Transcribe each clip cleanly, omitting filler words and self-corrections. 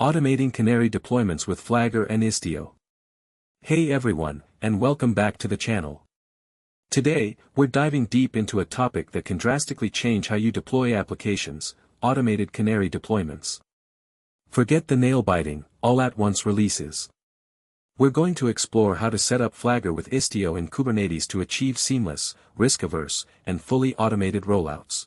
Automating Canary deployments with Flagger and Istio. Hey everyone, and welcome back to the channel. Today, we're diving deep into a topic that can drastically change how you deploy applications: automated Canary deployments. Forget the nail-biting, all-at-once releases. We're going to explore how to set up Flagger with Istio and Kubernetes to achieve seamless, risk-averse, and fully automated rollouts.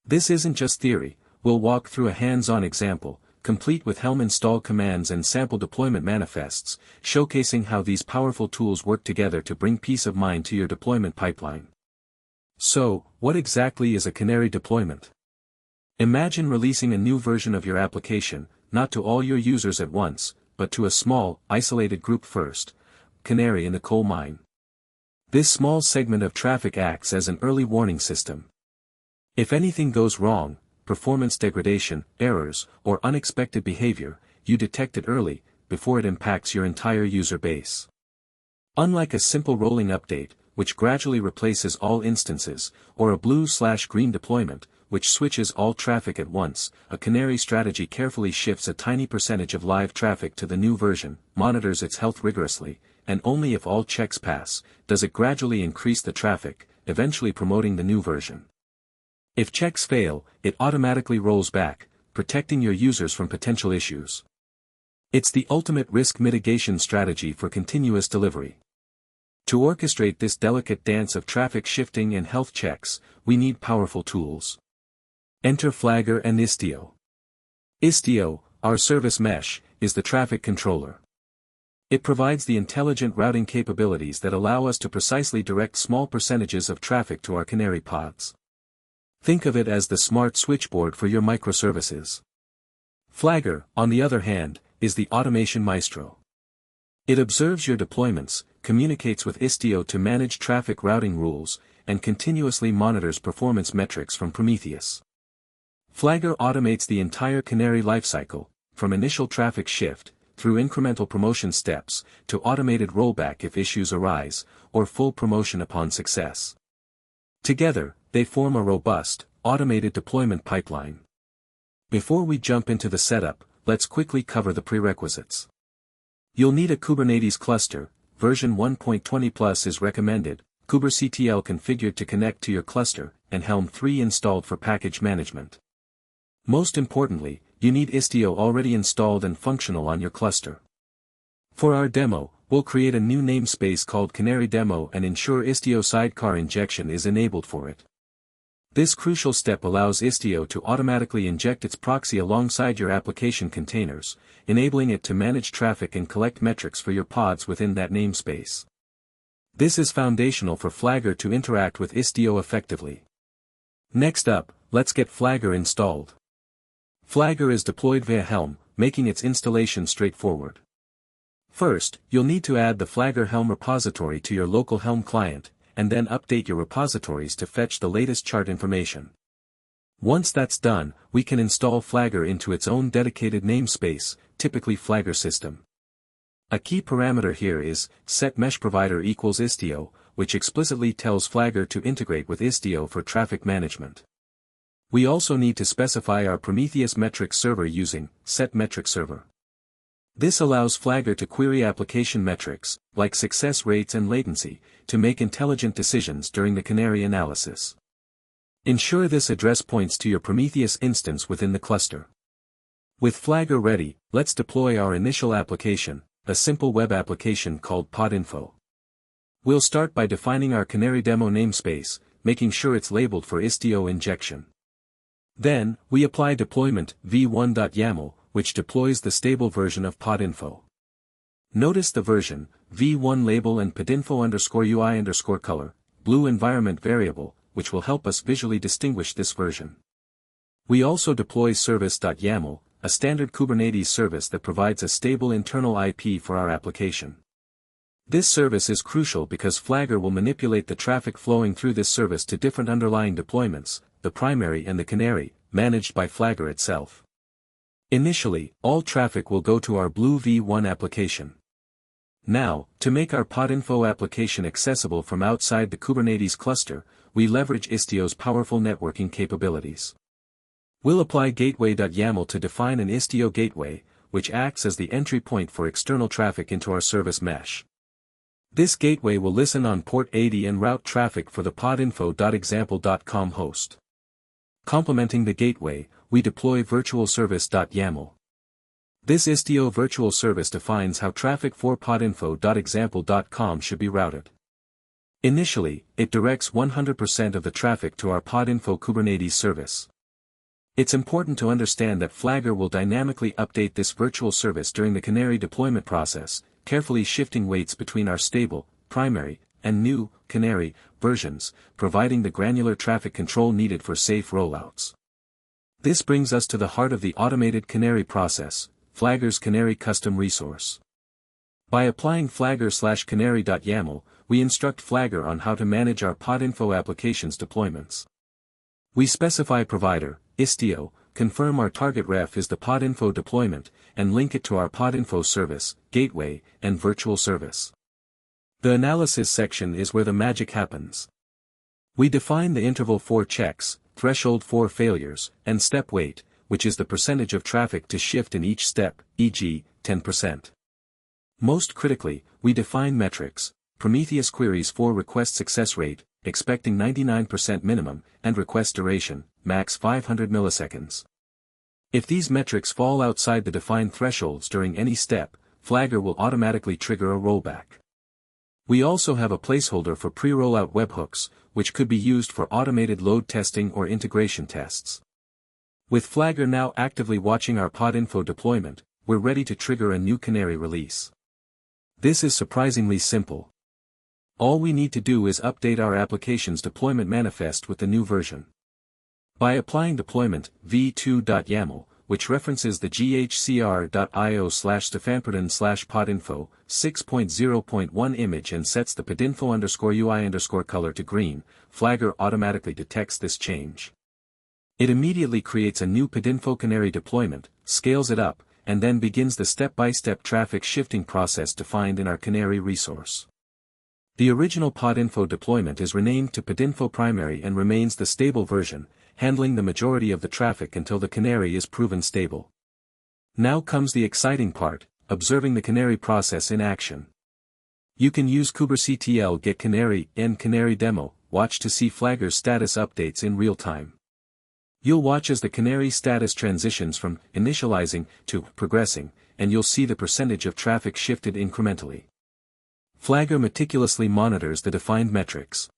This isn't just theory. We'll walk through a hands-on example, complete with Helm install commands and sample deployment manifests, showcasing how these powerful tools work together to bring peace of mind to your deployment pipeline. So, what exactly is a Canary deployment? Imagine releasing a new version of your application, not to all your users at once, but to a small, isolated group first. Canary in the coal mine. This small segment of traffic acts as an early warning system. If anything goes wrong, performance degradation, errors, or unexpected behavior, you detect it early, before it impacts your entire user base. Unlike a simple rolling update, which gradually replaces all instances, or a blue/green deployment, which switches all traffic at once, a Canary strategy carefully shifts a tiny percentage of live traffic to the new version, monitors its health rigorously, and only if all checks pass, does it gradually increase the traffic, eventually promoting the new version. If checks fail, it automatically rolls back, protecting your users from potential issues. It's the ultimate risk mitigation strategy for continuous delivery. To orchestrate this delicate dance of traffic shifting and health checks, we need powerful tools. Enter Flagger and Istio. Istio, our service mesh, is the traffic controller. It provides the intelligent routing capabilities that allow us to precisely direct small percentages of traffic to our Canary pods. Think of it as the smart switchboard for your microservices. Flagger, on the other hand, is the automation maestro. It observes your deployments, communicates with Istio to manage traffic routing rules, and continuously monitors performance metrics from Prometheus. Flagger automates the entire Canary lifecycle, from initial traffic shift, through incremental promotion steps, to automated rollback if issues arise, or full promotion upon success. Together, they form a robust, automated deployment pipeline. Before we jump into the setup, let's quickly cover the prerequisites. You'll need a Kubernetes cluster. Version 1.20 Plus is recommended, kubectl configured to connect to your cluster, and Helm 3 installed for package management. Most importantly, you need Istio already installed and functional on your cluster. For our demo, we'll create a new namespace called Canary Demo and ensure Istio sidecar injection is enabled for it. This crucial step allows Istio to automatically inject its proxy alongside your application containers, enabling it to manage traffic and collect metrics for your pods within that namespace. This is foundational for Flagger to interact with Istio effectively. Next up, let's get Flagger installed. Flagger is deployed via Helm, making its installation straightforward. First, you'll need to add the Flagger Helm repository to your local Helm client, and then update your repositories to fetch the latest chart information. Once that's done, we can install Flagger into its own dedicated namespace, typically Flagger system. A key parameter here is setMeshProvider equals Istio, which explicitly tells Flagger to integrate with Istio for traffic management. We also need to specify our Prometheus metrics server using setMetricServer. This allows Flagger to query application metrics, like success rates and latency, to make intelligent decisions during the Canary analysis. Ensure this address points to your Prometheus instance within the cluster. With Flagger ready, let's deploy our initial application, a simple web application called PodInfo. We'll start by defining our Canary demo namespace, making sure it's labeled for Istio injection. Then, we apply deployment v1.yaml, which deploys the stable version of PodInfo. Notice the version, v1 label and podinfo_UI_color, blue environment variable, which will help us visually distinguish this version. We also deploy service.yaml, a standard Kubernetes service that provides a stable internal IP for our application. This service is crucial because Flagger will manipulate the traffic flowing through this service to different underlying deployments, the primary and the Canary, managed by Flagger itself. Initially, all traffic will go to our Blue v1 application. Now, to make our PodInfo application accessible from outside the Kubernetes cluster, we leverage Istio's powerful networking capabilities. We'll apply gateway.yaml to define an Istio gateway, which acts as the entry point for external traffic into our service mesh. This gateway will listen on port 80 and route traffic for the podinfo.example.com host. Complementing the gateway, we deploy virtualservice.yaml. This Istio virtual service defines how traffic for podinfo.example.com should be routed. Initially, it directs 100% of the traffic to our podinfo Kubernetes service. It's important to understand that Flagger will dynamically update this virtual service during the Canary deployment process, carefully shifting weights between our stable, primary, and new, Canary, versions, providing the granular traffic control needed for safe rollouts. This brings us to the heart of the automated Canary process, Flagger's Canary custom resource. By applying flagger/canary.yaml, we instruct Flagger on how to manage our podinfo applications deployments. We specify provider, Istio, confirm our target ref is the podinfo deployment, and link it to our podinfo service, gateway, and virtual service. The analysis section is where the magic happens. We define the interval for checks, threshold for failures, and step weight, which is the percentage of traffic to shift in each step, e.g., 10%. Most critically, we define metrics, Prometheus queries for request success rate, expecting 99% minimum, and request duration, max 500 milliseconds. If these metrics fall outside the defined thresholds during any step, Flagger will automatically trigger a rollback. We also have a placeholder for pre-rollout webhooks, which could be used for automated load testing or integration tests. With Flagger now actively watching our podinfo deployment, we're ready to trigger a new Canary release. This is surprisingly simple. All we need to do is update our application's deployment manifest with the new version. By applying deployment v2.yaml, which references the ghcr.io/stefanperdon/podinfo 6.0.1 image and sets the podinfo_UI_color to green, Flagger automatically detects this change. It immediately creates a new podinfo Canary deployment, scales it up, and then begins the step-by-step traffic shifting process defined in our Canary resource. The original podinfo deployment is renamed to podinfo primary and remains the stable version, handling the majority of the traffic until the Canary is proven stable. Now comes the exciting part, observing the Canary process in action. You can use kubectl get Canary and Canary demo, watch to see Flagger's status updates in real time. You'll watch as the Canary status transitions from initializing to progressing, and you'll see the percentage of traffic shifted incrementally. Flagger meticulously monitors the defined metrics.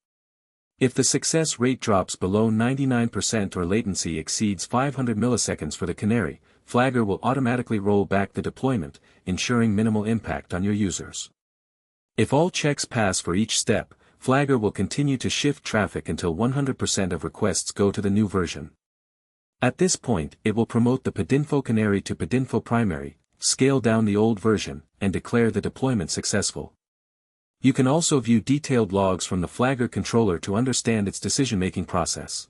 If the success rate drops below 99% or latency exceeds 500 milliseconds for the Canary, Flagger will automatically roll back the deployment, ensuring minimal impact on your users. If all checks pass for each step, Flagger will continue to shift traffic until 100% of requests go to the new version. At this point, it will promote the podinfo Canary to podinfo primary, scale down the old version, and declare the deployment successful. You can also view detailed logs from the Flagger controller to understand its decision-making process.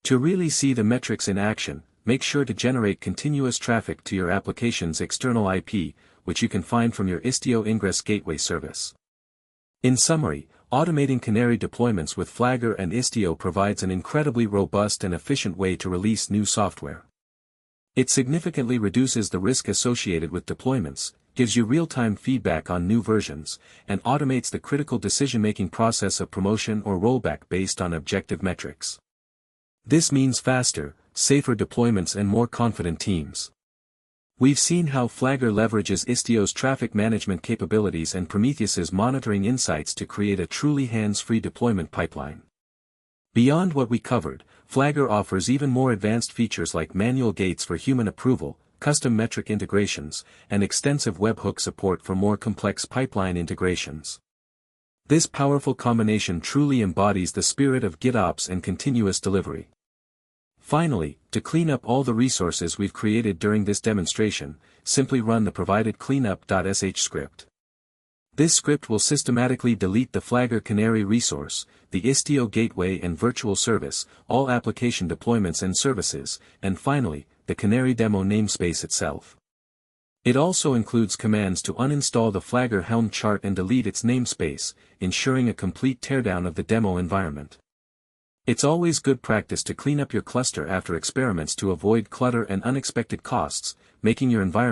To really see the metrics in action, make sure to generate continuous traffic to your application's external IP, which you can find from your Istio Ingress Gateway service. In summary, automating Canary deployments with Flagger and Istio provides an incredibly robust and efficient way to release new software. It significantly reduces the risk associated with deployments, gives you real-time feedback on new versions, and automates the critical decision-making process of promotion or rollback based on objective metrics. This means faster, safer deployments and more confident teams. We've seen how Flagger leverages Istio's traffic management capabilities and Prometheus's monitoring insights to create a truly hands-free deployment pipeline. Beyond what we covered, Flagger offers even more advanced features like manual gates for human approval, custom metric integrations, and extensive webhook support for more complex pipeline integrations. This powerful combination truly embodies the spirit of GitOps and continuous delivery. Finally, to clean up all the resources we've created during this demonstration, simply run the provided cleanup.sh script. This script will systematically delete the Flagger Canary resource, the Istio gateway and virtual service, all application deployments and services, and finally, the Canary demo namespace itself. It also includes commands to uninstall the Flagger Helm chart and delete its namespace, ensuring a complete teardown of the demo environment. It's always good practice to clean up your cluster after experiments to avoid clutter and unexpected costs, making your environment